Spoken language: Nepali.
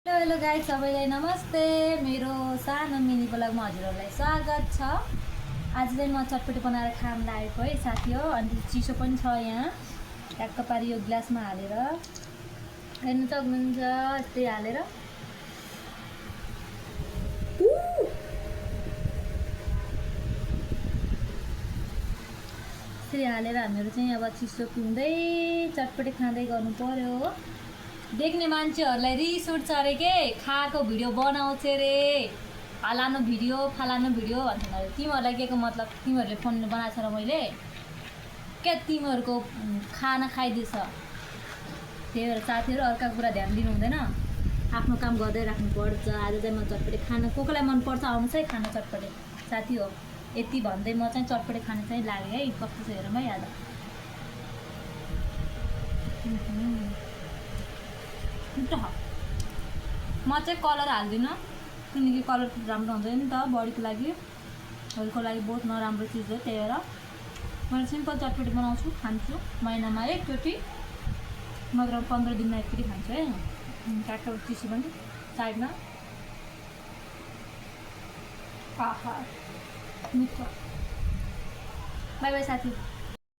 हेलो गाइस, सबैलाई नमस्ते। मेरो सानो मिनी ब्लगमा हजुरहरूलाई स्वागत छ। आज चाहिँ म चटपटी बनाएर खान लागेको है साथी हो। अनि चिसो पनि छ यहाँ, ट्याक्क पारी यो ग्लासमा हालेर हेर्नु सक्नुहुन्छ। यस्तै हालेर यसरी हालेर हामीहरू चाहिँ अब चिसो पिउँदै चटपटी खाँदै गर्नु पर्यो। देख्ने मान्छेहरूलाई रिस उठ्छ अरे के, खाएको भिडियो बनाउँछ रे, फालानु भिडियो भन्छन् अरे। तिमीहरूलाई के को मतलब, तिमीहरूले फोन बनाएको छ र मैले क्या तिमीहरूको खाना खाइदिएछ। त्यही भएर साथीहरू अर्काको कुरा ध्यान दिनु हुँदैन, आफ्नो काम गर्दै राख्नुपर्छ। आज चाहिँ म चटपटी खाना को कोलाई मनपर्छ आउनुहोस् है खाना चटपटी साथी हो। यति भन्दै म चाहिँ चटपटी खाना चाहिँ लागेँ है। कस्तो छ हेरौँ है आज। म चाहिँ कलर हाल्दिनँ किनकि कलर राम्रो हुन्छ नि त बडीको लागि, हेल्थको लागि बहुत नराम्रो चिज हो। त्यही भएर मैले सिम्पल चटपटी बनाउँछु, खान्छु महिनामा एकचोटि, मात्र 15 दिनमा एकचोटि खान्छु है। काठको चिसो पनि साइडमा। आहा मिठो। बाई बाई साथी।